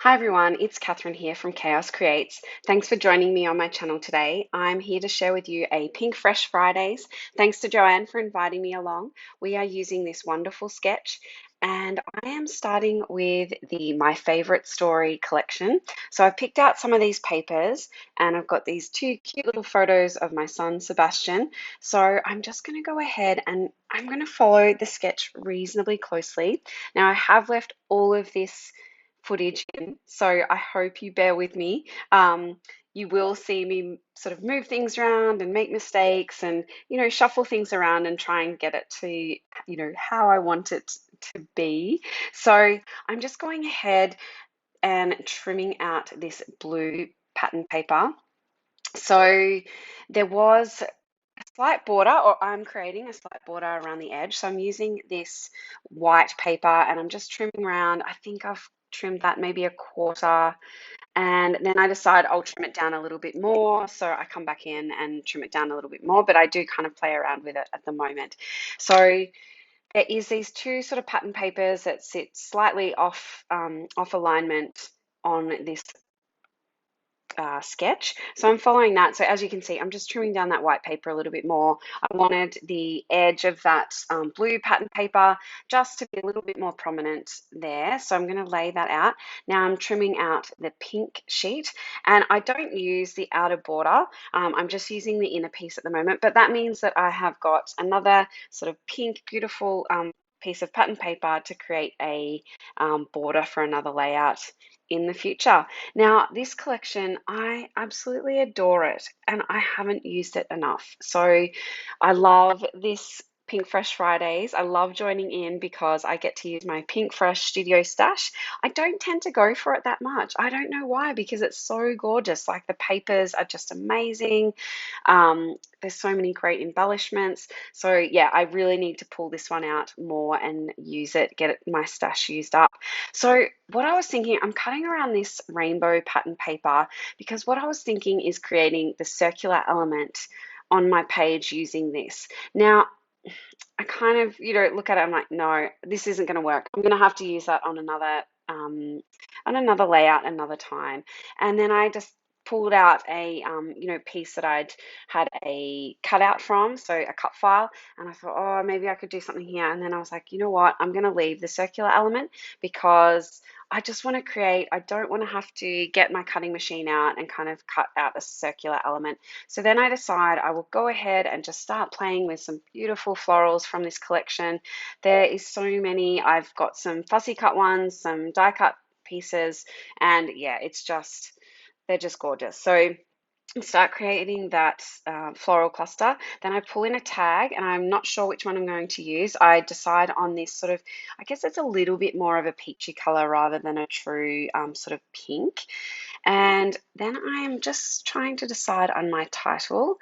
Hi everyone, it's Katherine here from Chaos Creates. Thanks for joining me on my channel today. I'm here to share with you a Pinkfresh Fridays. Thanks to Joanne for inviting me along. We are using this wonderful sketch and I am starting with the My Favorite Story collection. So I've picked out some of these papers and I've got these two cute little photos of my son Sebastian. So I'm just going to go ahead and I'm going to follow the sketch reasonably closely. Now I have left all of this footage in, so I hope you bear with me. You will see me sort of move things around and make mistakes and, shuffle things around and try and get it to, how I want it to be. So I'm just going ahead and trimming out this blue pattern paper. So there was a slight border, or I'm creating a slight border around the edge. So I'm using this white paper and I'm just trimming around. I think I've trimmed that maybe a quarter, and then I decide I'll trim it down a little bit more. So I come back in and trim it down a little bit more, but I do kind of play around with it at the moment. So there is these two sort of pattern papers that sit slightly off alignment on this sketch. So I'm following that. So as you can see, I'm just trimming down that white paper a little bit more. I wanted the edge of that blue pattern paper just to be a little bit more prominent there. So I'm going to lay that out. Now I'm trimming out the pink sheet and I don't use the outer border. I'm just using the inner piece at the moment, but that means that I have got another sort of pink, beautiful piece of pattern paper to create a border for another layout in the future. Now, this collection, I absolutely adore it and I haven't used it enough. So I love this Pink Fresh Fridays. I love joining in because I get to use my Pink Fresh Studio Stash. I don't tend to go for it that much. I don't know why, because it's so gorgeous. Like the papers are just amazing. There's so many great embellishments. So yeah, I really need to pull this one out more and use it, get my stash used up. So what I was thinking, I'm cutting around this rainbow pattern paper because what I was thinking is creating the circular element on my page using this. Now, I kind of, look at it, I'm like, no, this isn't going to work. I'm going to have to use that on another layout another time. And then I just pulled out a piece that I'd had a cutout from, so a cut file, and I thought, oh, maybe I could do something here. And then I was like, you know what, I'm going to leave the circular element because I just want to create, I don't want to have to get my cutting machine out and kind of cut out a circular element. So then I decide I will go ahead and just start playing with some beautiful florals from this collection. There is so many. I've got some fussy cut ones, some die cut pieces, and yeah, they're just gorgeous. So start creating that floral cluster. Then I pull in a tag and I'm not sure which one I'm going to use. I decide on this sort of, I guess it's a little bit more of a peachy color rather than a true sort of pink. And then I am just trying to decide on my title.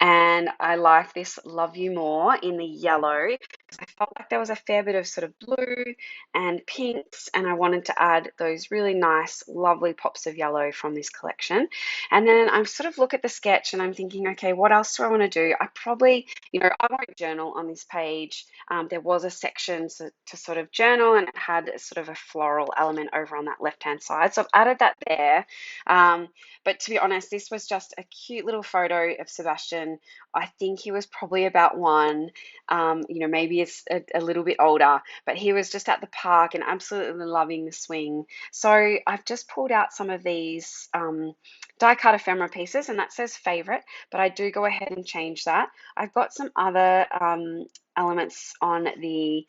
And I like this Love You More in the yellow because I felt like there was a fair bit of sort of blue and pinks, and I wanted to add those really nice, lovely pops of yellow from this collection. And then I sort of look at the sketch and I'm thinking, okay, what else do I want to do? I probably, I won't journal on this page. There was a section to sort of journal and it had sort of a floral element over on that left-hand side. So I've added that there. But to be honest, this was just a cute little photo of Sebastian. I think he was probably about one, maybe it's a little bit older, but he was just at the park and absolutely loving the swing. So I've just pulled out some of these die cut ephemera pieces, and that says favorite, but I do go ahead and change that. I've got some other elements on the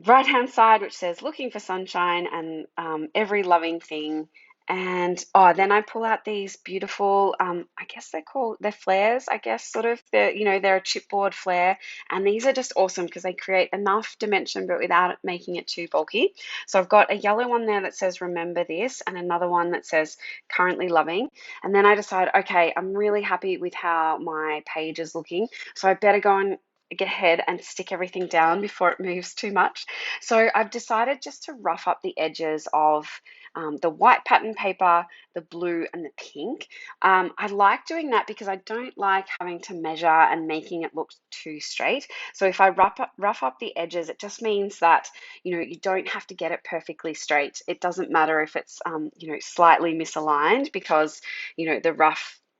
right hand side, which says looking for sunshine and every loving thing. And then I pull out these beautiful, I guess they're flares, I guess, sort of, they're a chipboard flare. And these are just awesome because they create enough dimension, but without making it too bulky. So I've got a yellow one there that says remember this, and another one that says currently loving. And then I decide, okay, I'm really happy with how my page is looking. So I better go and get ahead and stick everything down before it moves too much. So I've decided just to rough up the edges of the white pattern paper, the blue and the pink. I like doing that because I don't like having to measure and making it look too straight. So if I rough up the edges, it just means that, you don't have to get it perfectly straight. It doesn't matter if it's, slightly misaligned, because,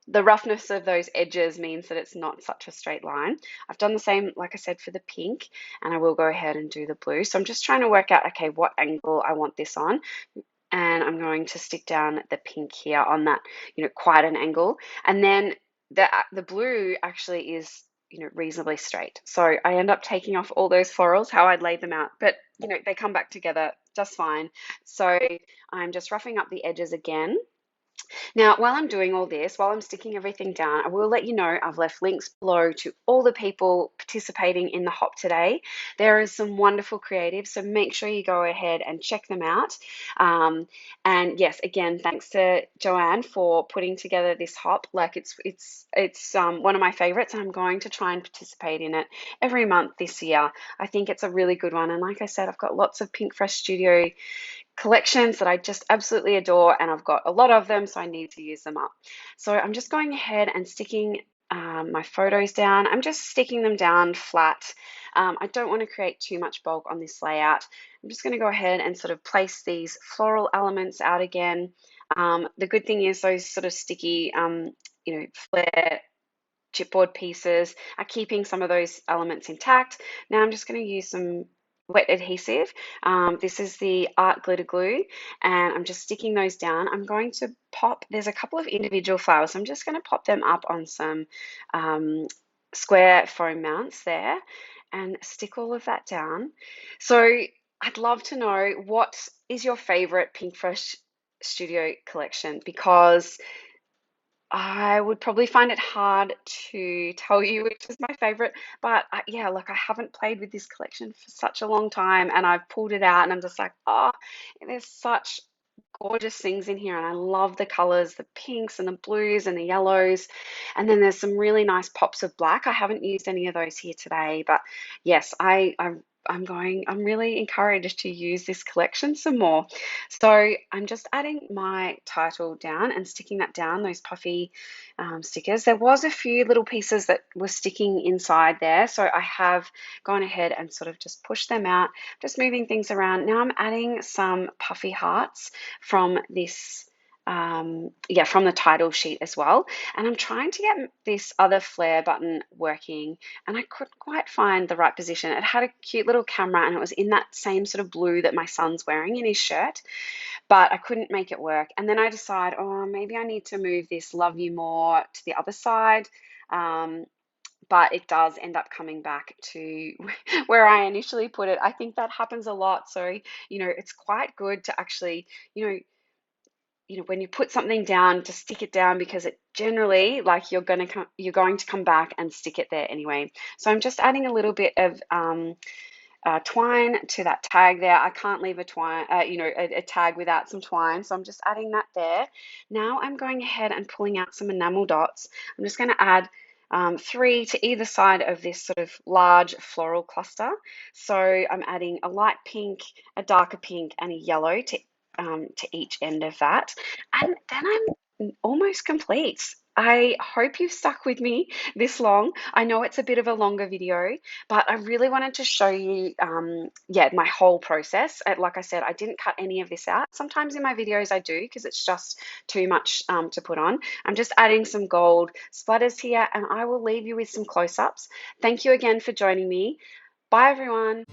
the roughness of those edges means that it's not such a straight line. I've done the same, like I said, for the pink, and I will go ahead and do the blue. So I'm just trying to work out, okay, what angle I want this on. And I'm going to stick down the pink here on that, quite an angle. And then the blue actually is, reasonably straight. So I end up taking off all those florals, how I'd laid them out, but, they come back together just fine. So I'm just roughing up the edges again. Now, while I'm doing all this, while I'm sticking everything down, I will let you know I've left links below to all the people participating in the hop today. There is some wonderful creatives, so make sure you go ahead and check them out. And yes, again, thanks to Joanne for putting together this hop. Like, it's one of my favorites, and I'm going to try and participate in it every month this year. I think it's a really good one, and like I said, I've got lots of Pinkfresh Studio collections that I just absolutely adore, and I've got a lot of them, so I need to use them up. So I'm just going ahead and sticking my photos down. I'm just sticking them down flat. I don't want to create too much bulk on this layout. I'm just going to go ahead and sort of place these floral elements out again. The good thing is those sort of sticky, flare chipboard pieces are keeping some of those elements intact. Now I'm just going to use some wet adhesive. This is the Art Glitter Glue, and I'm just sticking those down. I'm going to pop, there's a couple of individual flowers. I'm just going to pop them up on some square foam mounts there and stick all of that down. So I'd love to know, what is your favorite Pinkfresh Studio collection? Because I would probably find it hard to tell you which is my favorite, but yeah, like, I haven't played with this collection for such a long time, and I've pulled it out and I'm just like, oh, there's such gorgeous things in here, and I love the colors, the pinks and the blues and the yellows, and then there's some really nice pops of black. I haven't used any of those here today, but yes, I'm really encouraged to use this collection some more. So I'm just adding my title down and sticking that down, those puffy stickers. There was a few little pieces that were sticking inside there, so I have gone ahead and sort of just pushed them out, just moving things around. Now I'm adding some puffy hearts from this, from the title sheet as well. And I'm trying to get this other flare button working, and I couldn't quite find the right position. It had a cute little camera, and it was in that same sort of blue that my son's wearing in his shirt, but I couldn't make it work. And then I decide, oh, maybe I need to move this Love You More to the other side. But it does end up coming back to where I initially put it. I think that happens a lot. So, it's quite good to actually, when you put something down, to stick it down, because it generally, like, you're going to come back and stick it there anyway. So I'm just adding a little bit of twine to that tag there. I can't leave a twine, a tag without some twine. So I'm just adding that there. Now I'm going ahead and pulling out some enamel dots. I'm just going to add 3 to either side of this sort of large floral cluster. So I'm adding a light pink, a darker pink, and a yellow to each end of that. And then I'm almost complete. I hope you've stuck with me this long. I know it's a bit of a longer video, but I really wanted to show you, my whole process. Like I said, I didn't cut any of this out. Sometimes in my videos I do, because it's just too much to put on. I'm just adding some gold splatters here, and I will leave you with some close-ups. Thank you again for joining me. Bye, everyone.